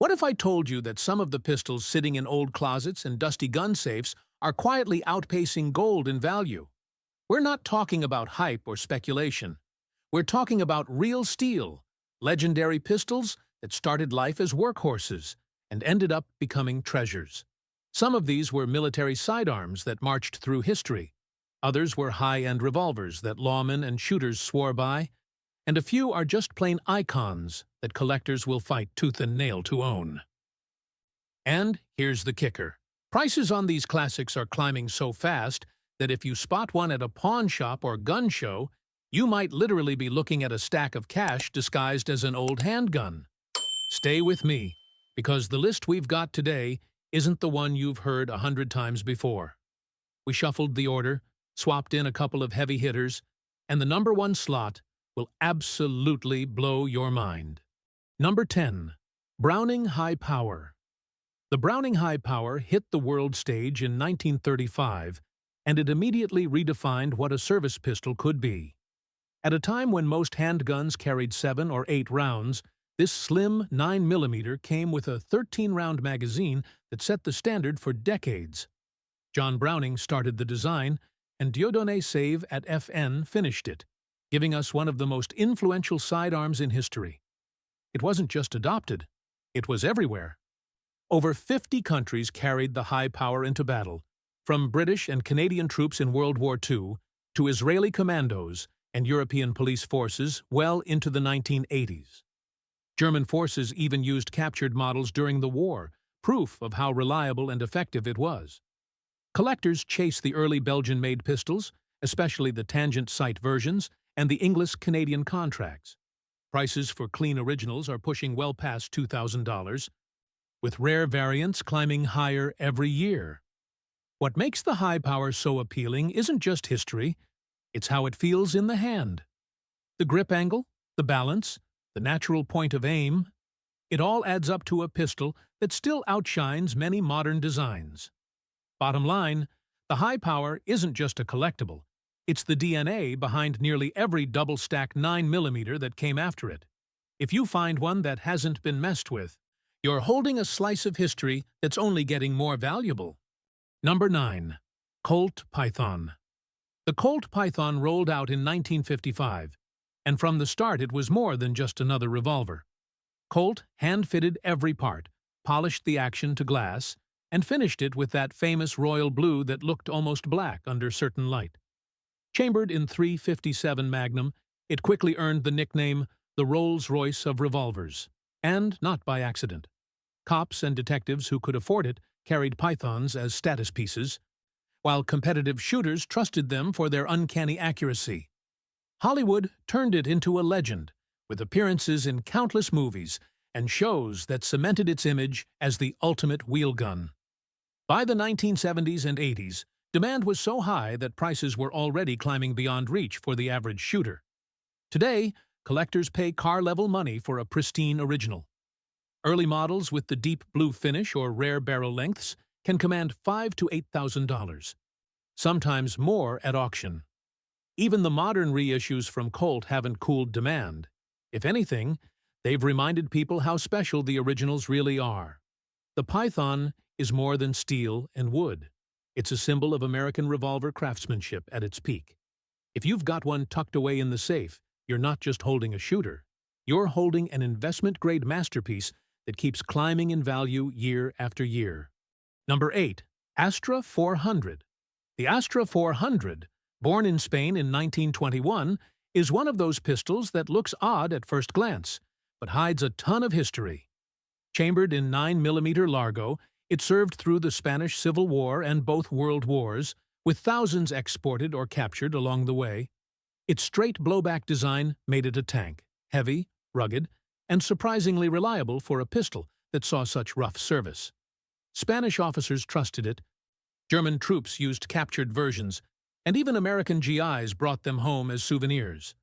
What if I told you that some of the pistols sitting in old closets and dusty gun safes are quietly outpacing gold in value? We're not talking about hype or speculation. We're talking about real steel, legendary pistols that started life as workhorses and ended up becoming treasures. Some of these were military sidearms that marched through history. Others were high-end revolvers that lawmen and shooters swore by, and a few are just plain icons that collectors will fight tooth and nail to own. And here's the kicker. Prices on these classics are climbing so fast that if you spot one at a pawn shop or gun show, you might literally be looking at a stack of cash disguised as an old handgun. Stay with me, because the list we've got today isn't the one you've heard 100 times before. We shuffled the order, swapped in a couple of heavy hitters, and the number one slot will absolutely blow your mind. Number 10. Browning High Power. The Browning High Power hit the world stage in 1935, and it immediately redefined what a service pistol could be. At a time when most handguns carried 7 or 8 rounds, this slim 9mm came with a 13-round magazine that set the standard for decades. John Browning started the design, and Dieudonné Save at FN finished it, giving us one of the most influential sidearms in history. It wasn't just adopted, it was everywhere. Over 50 countries carried the high power into battle, from British and Canadian troops in World War II to Israeli commandos and European police forces well into the 1980s. German forces even used captured models during the war, proof of how reliable and effective it was. Collectors chased the early Belgian-made pistols, especially the tangent sight versions, and the English-Canadian contracts. Prices for clean originals are pushing well past $2,000, with rare variants climbing higher every year. What makes the high power so appealing isn't just history, it's how it feels in the hand. The grip angle, the balance, the natural point of aim, it all adds up to a pistol that still outshines many modern designs. Bottom line, the high power isn't just a collectible, it's the DNA behind nearly every double-stack 9mm that came after it. If you find one that hasn't been messed with, you're holding a slice of history that's only getting more valuable. Number 9. Colt Python. The Colt Python rolled out in 1955, and from the start it was more than just another revolver. Colt hand-fitted every part, polished the action to glass, and finished it with that famous royal blue that looked almost black under certain light. Chambered in .357 Magnum, it quickly earned the nickname the Rolls-Royce of revolvers, and not by accident. Cops and detectives who could afford it carried Pythons as status pieces, while competitive shooters trusted them for their uncanny accuracy. Hollywood turned it into a legend, with appearances in countless movies and shows that cemented its image as the ultimate wheel gun. By the 1970s and 80s, demand was so high that prices were already climbing beyond reach for the average shooter. Today, collectors pay car-level money for a pristine original. Early models with the deep blue finish or rare barrel lengths can command $5,000 to $8,000, sometimes more at auction. Even the modern reissues from Colt haven't cooled demand. If anything, they've reminded people how special the originals really are. The Python is more than steel and wood. It's a symbol of American revolver craftsmanship at its peak. If you've got one tucked away in the safe, you're not just holding a shooter. You're holding an investment-grade masterpiece that keeps climbing in value year after year. Number 8. Astra 400. The Astra 400, born in Spain in 1921, is one of those pistols that looks odd at first glance, but hides a ton of history. Chambered in 9mm Largo, it served through the Spanish Civil War and both World Wars, with thousands exported or captured along the way. Its straight blowback design made it a tank, heavy, rugged, and surprisingly reliable for a pistol that saw such rough service. Spanish officers trusted it, German troops used captured versions, and even American GIs brought them home as souvenirs.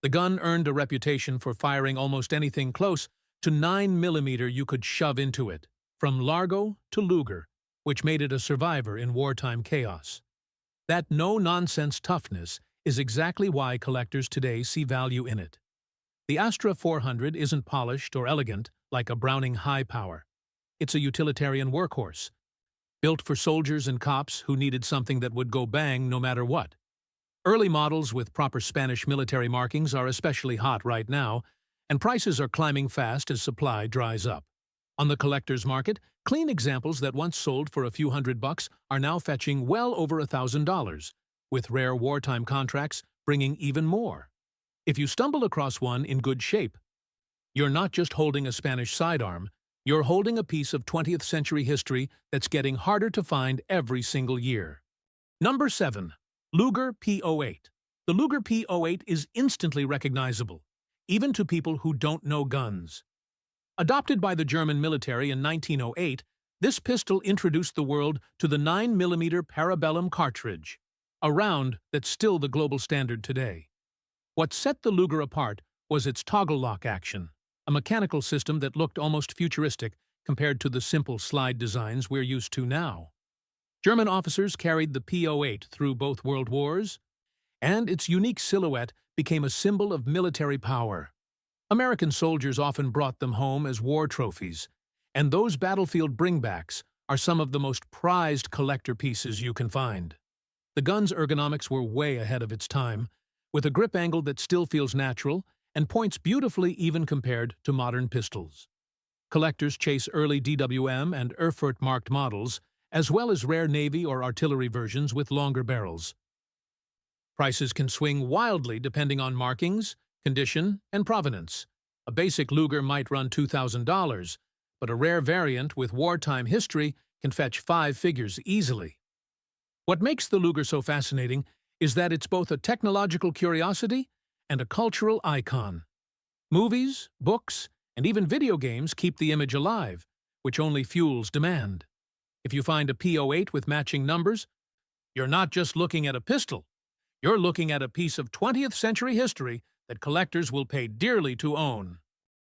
The gun earned a reputation for firing almost anything close to 9mm you could shove into it, from Largo to Luger, which made it a survivor in wartime chaos. That no-nonsense toughness is exactly why collectors today see value in it. The Astra 400 isn't polished or elegant like a Browning High Power. It's a utilitarian workhorse, built for soldiers and cops who needed something that would go bang no matter what. Early models with proper Spanish military markings are especially hot right now, and prices are climbing fast as supply dries up. On the collector's market, clean examples that once sold for a few $100 are now fetching well over $1,000, with rare wartime contracts bringing even more. If you stumble across one in good shape, you're not just holding a Spanish sidearm, you're holding a piece of 20th century history that's getting harder to find every single year. Number 7. Luger P08. The Luger P08 is instantly recognizable, even to people who don't know guns. Adopted by the German military in 1908, this pistol introduced the world to the 9mm parabellum cartridge, a round that's still the global standard today. What set the Luger apart was its toggle lock action, a mechanical system that looked almost futuristic compared to the simple slide designs we're used to now. German officers carried the P08 through both World Wars, and its unique silhouette became a symbol of military power. American soldiers often brought them home as war trophies, and those battlefield bringbacks are some of the most prized collector pieces you can find. The gun's ergonomics were way ahead of its time, with a grip angle that still feels natural and points beautifully even compared to modern pistols. Collectors chase early DWM and Erfurt-marked models, as well as rare Navy or artillery versions with longer barrels. Prices can swing wildly depending on markings, condition, and provenance. A basic Luger might run $2,000, but a rare variant with wartime history can fetch 5 figures easily. What makes the Luger so fascinating is that it's both a technological curiosity and a cultural icon. Movies, books, and even video games keep the image alive, which only fuels demand. If you find a P08 with matching numbers, you're not just looking at a pistol, you're looking at a piece of 20th century history that collectors will pay dearly to own.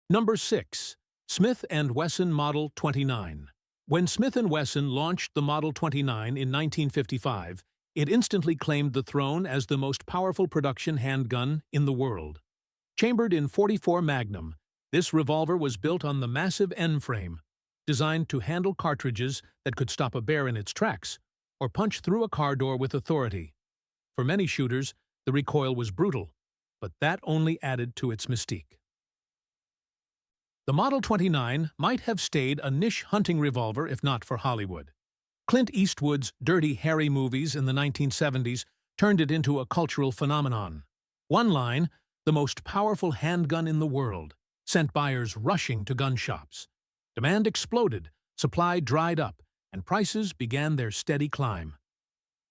Number 6. Smith & Wesson Model 29. When Smith & Wesson launched the Model 29 in 1955, it instantly claimed the throne as the most powerful production handgun in the world. Chambered in .44 Magnum, this revolver was built on the massive N-frame, designed to handle cartridges that could stop a bear in its tracks or punch through a car door with authority. For many shooters, the recoil was brutal, but that only added to its mystique. The Model 29 might have stayed a niche hunting revolver if not for Hollywood. Clint Eastwood's Dirty Harry movies in the 1970s turned it into a cultural phenomenon. One line, the most powerful handgun in the world, sent buyers rushing to gun shops. Demand exploded, supply dried up, and prices began their steady climb.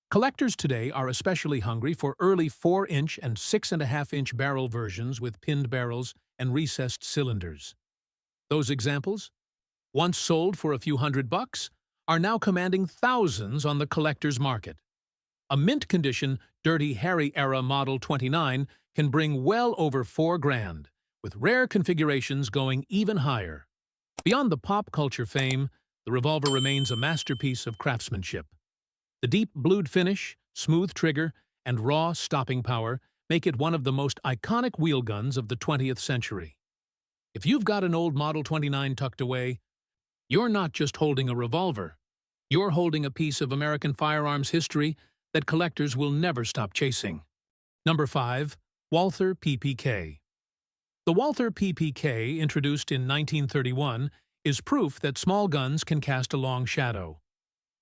Collectors today are especially hungry for early 4-inch and 6.5-inch barrel versions with pinned barrels and recessed cylinders. Those examples, once sold for a few $100, are now commanding thousands on the collector's market. A mint-condition Dirty Harry-era Model 29 can bring well over $4,000, with rare configurations going even higher. Beyond the pop culture fame, the revolver remains a masterpiece of craftsmanship. The deep blued finish, smooth trigger, and raw stopping power make it one of the most iconic wheel guns of the 20th century. If you've got an old Model 29 tucked away, you're not just holding a revolver. You're holding a piece of American firearms history that collectors will never stop chasing. Number 5. Walther PPK. The Walther PPK, introduced in 1931, is proof that small guns can cast a long shadow.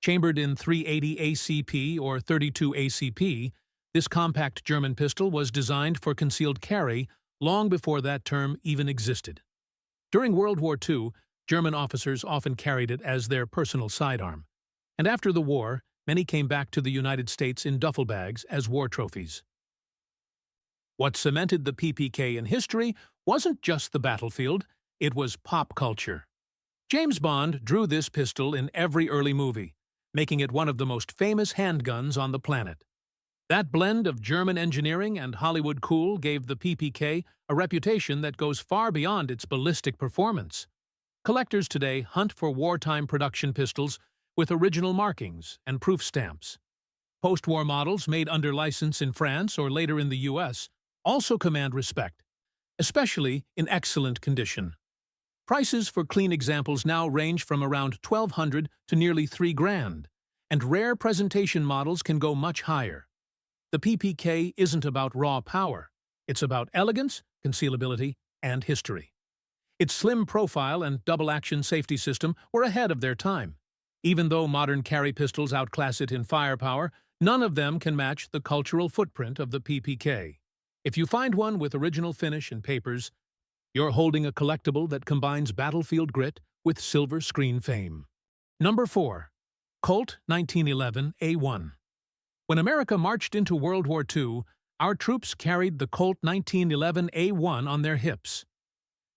Chambered in .380 ACP or .32 ACP, this compact German pistol was designed for concealed carry long before that term even existed. During World War II, German officers often carried it as their personal sidearm, and after the war, many came back to the United States in duffel bags as war trophies. What cemented the PPK in history wasn't just the battlefield, it was pop culture. James Bond drew this pistol in every early movie, making it one of the most famous handguns on the planet. That blend of German engineering and Hollywood cool gave the PPK a reputation that goes far beyond its ballistic performance. Collectors today hunt for wartime production pistols with original markings and proof stamps. Post-war models made under license in France or later in the US also command respect, especially in excellent condition. Prices for clean examples now range from around $1,200 to nearly $3,000, and rare presentation models can go much higher. The PPK isn't about raw power. It's about elegance, concealability, and history. Its slim profile and double-action safety system were ahead of their time. Even though modern carry pistols outclass it in firepower, none of them can match the cultural footprint of the PPK. If you find one with original finish and papers, you're holding a collectible that combines battlefield grit with silver screen fame. Number 4. Colt 1911 A1. When America marched into World War II, our troops carried the Colt 1911 A1 on their hips.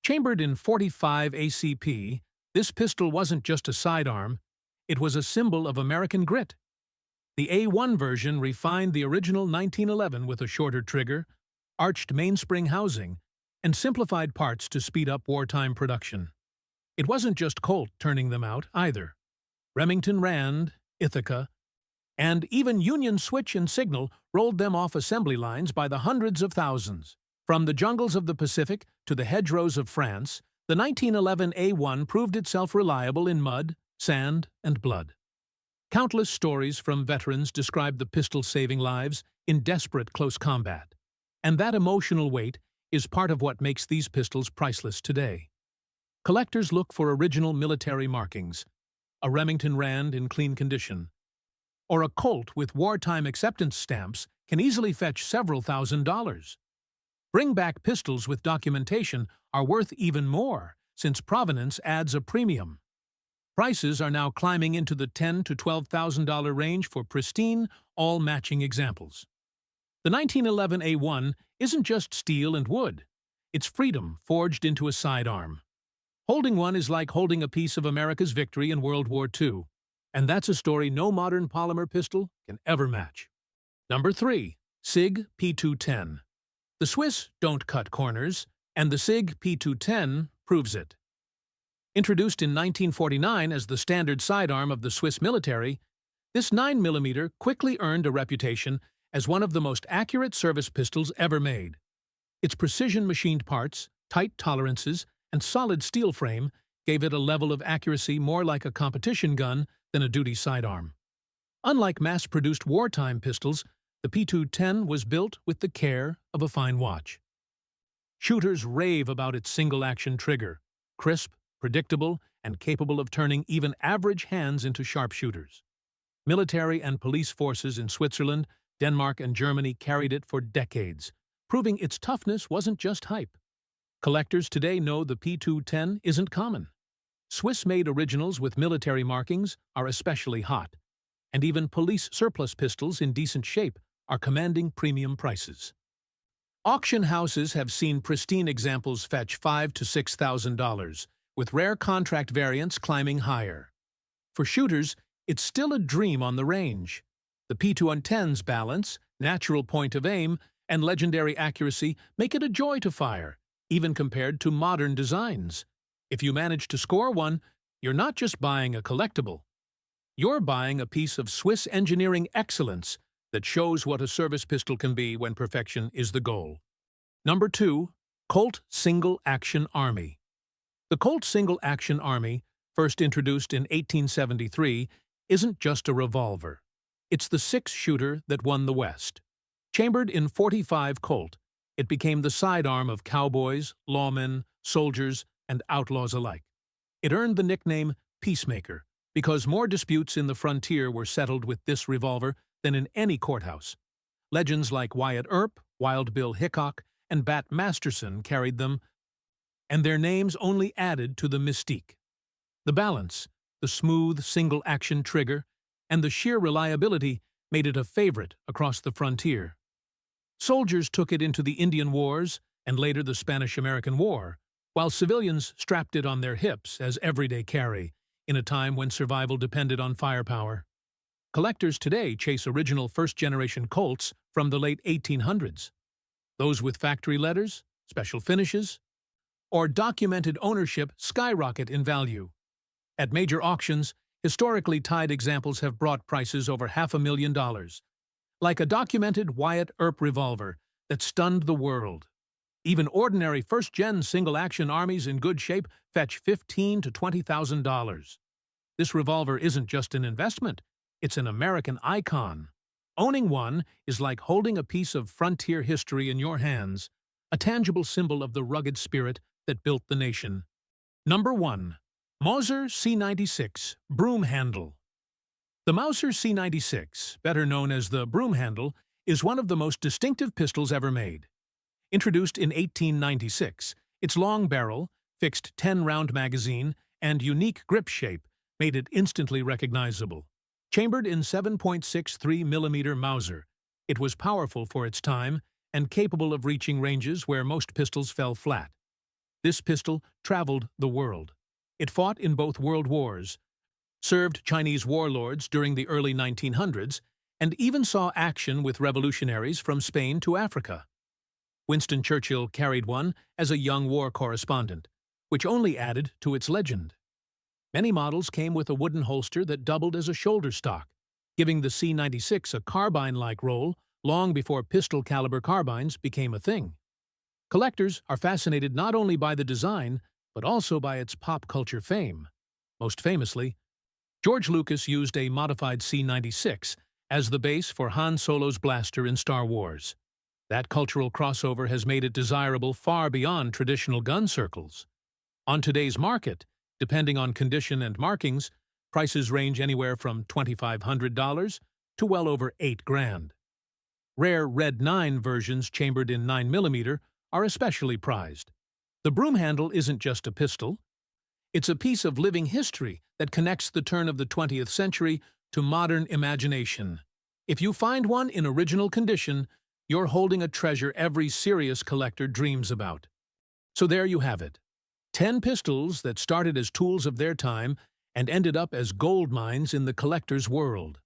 Chambered in .45 ACP, this pistol wasn't just a sidearm, it was a symbol of American grit. The A1 version refined the original 1911 with a shorter trigger, arched mainspring housing, and simplified parts to speed up wartime production. It wasn't just Colt turning them out, either. Remington Rand, Ithaca, and even Union Switch and Signal rolled them off assembly lines by the hundreds of thousands. From the jungles of the Pacific to the hedgerows of France, the 1911 A1 proved itself reliable in mud, sand, and blood. Countless stories from veterans describe the pistol saving lives in desperate close combat. And that emotional weight is part of what makes these pistols priceless today. Collectors look for original military markings, a Remington Rand in clean condition, or a Colt with wartime acceptance stamps can easily fetch several $1,000s. Bring-back pistols with documentation are worth even more, since provenance adds a premium. Prices are now climbing into the $10,000 to $12,000 range for pristine, all-matching examples. The 1911 A1 isn't just steel and wood. It's freedom forged into a sidearm. Holding one is like holding a piece of America's victory in World War II, and that's a story no modern polymer pistol can ever match. Number 3. Sig P210. The Swiss don't cut corners, and the Sig P210 proves it. Introduced in 1949 as the standard sidearm of the Swiss military, this 9mm quickly earned a reputation as one of the most accurate service pistols ever made. Its precision-machined parts, tight tolerances, and solid steel frame gave it a level of accuracy more like a competition gun than a duty sidearm. Unlike mass-produced wartime pistols, the P210 was built with the care of a fine watch. Shooters rave about its single-action trigger, crisp, predictable, and capable of turning even average hands into sharpshooters. Military and police forces in Switzerland, Denmark, and Germany carried it for decades, proving its toughness wasn't just hype. Collectors today know the P210 isn't common. Swiss-made originals with military markings are especially hot, and even police surplus pistols in decent shape are commanding premium prices. Auction houses have seen pristine examples fetch $5,000 to $6,000, with rare contract variants climbing higher. For shooters, it's still a dream on the range. The P210's balance, natural point of aim, and legendary accuracy make it a joy to fire, even compared to modern designs. If you manage to score one, you're not just buying a collectible. You're buying a piece of Swiss engineering excellence that shows what a service pistol can be when perfection is the goal. Number 2. Colt Single Action Army. The Colt Single Action Army, first introduced in 1873, isn't just a revolver. It's the six-shooter that won the West. Chambered in .45 Colt, it became the sidearm of cowboys, lawmen, soldiers, and outlaws alike. It earned the nickname Peacemaker because more disputes in the frontier were settled with this revolver than in any courthouse. Legends like Wyatt Earp, Wild Bill Hickok, and Bat Masterson carried them, and their names only added to the mystique. The balance, the smooth single-action trigger, and the sheer reliability made it a favorite across the frontier. Soldiers took it into the Indian Wars and later the Spanish-American War, while civilians strapped it on their hips as everyday carry in a time when survival depended on firepower. Collectors today chase original first-generation Colts from the late 1800s. Those with factory letters, special finishes, or documented ownership skyrocket in value. At major auctions, historically tied examples have brought prices over $500,000, like a documented Wyatt Earp revolver that stunned the world. Even ordinary first-gen single-action armies in good shape fetch $15,000 to $20,000. This revolver isn't just an investment, it's an American icon. Owning one is like holding a piece of frontier history in your hands, a tangible symbol of the rugged spirit that built the nation. Number 1. Mauser C96 Broomhandle. The Mauser C96, better known as the Broomhandle, is one of the most distinctive pistols ever made. Introduced in 1896, its long barrel, fixed 10-round magazine, and unique grip shape made it instantly recognizable. Chambered in 7.63mm Mauser, it was powerful for its time and capable of reaching ranges where most pistols fell flat. This pistol traveled the world. It fought in both world wars, served Chinese warlords during the early 1900s, and even saw action with revolutionaries from Spain to Africa. Winston Churchill carried one as a young war correspondent, which only added to its legend. Many models came with a wooden holster that doubled as a shoulder stock, giving the C96 a carbine-like role long before pistol-caliber carbines became a thing. Collectors are fascinated not only by the design, but also by its pop culture fame. Most famously, George Lucas used a modified C96 as the base for Han Solo's blaster in Star Wars. That cultural crossover has made it desirable far beyond traditional gun circles. On today's market, depending on condition and markings, prices range anywhere from $2,500 to well over $8,000. Rare Red 9 versions chambered in 9mm are especially prized. The Broomhandle isn't just a pistol. It's a piece of living history that connects the turn of the 20th century to modern imagination. If you find one in original condition, you're holding a treasure every serious collector dreams about. So there you have it. 10 pistols that started as tools of their time and ended up as gold mines in the collector's world.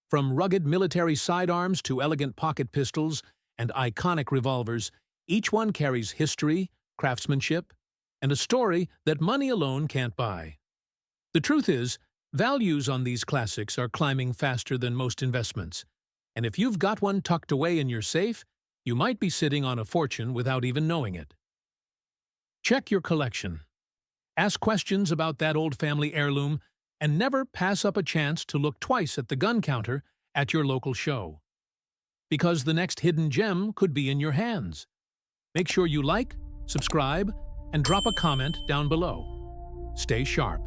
From rugged military sidearms to elegant pocket pistols and iconic revolvers, each one carries history, craftsmanship, and a story that money alone can't buy. The truth is, values on these classics are climbing faster than most investments, and if you've got one tucked away in your safe, you might be sitting on a fortune without even knowing it. Check your collection. Ask questions about that old family heirloom, and never pass up a chance to look twice at the gun counter at your local show. Because the next hidden gem could be in your hands. Make sure you like, subscribe, and drop a comment down below. Stay sharp.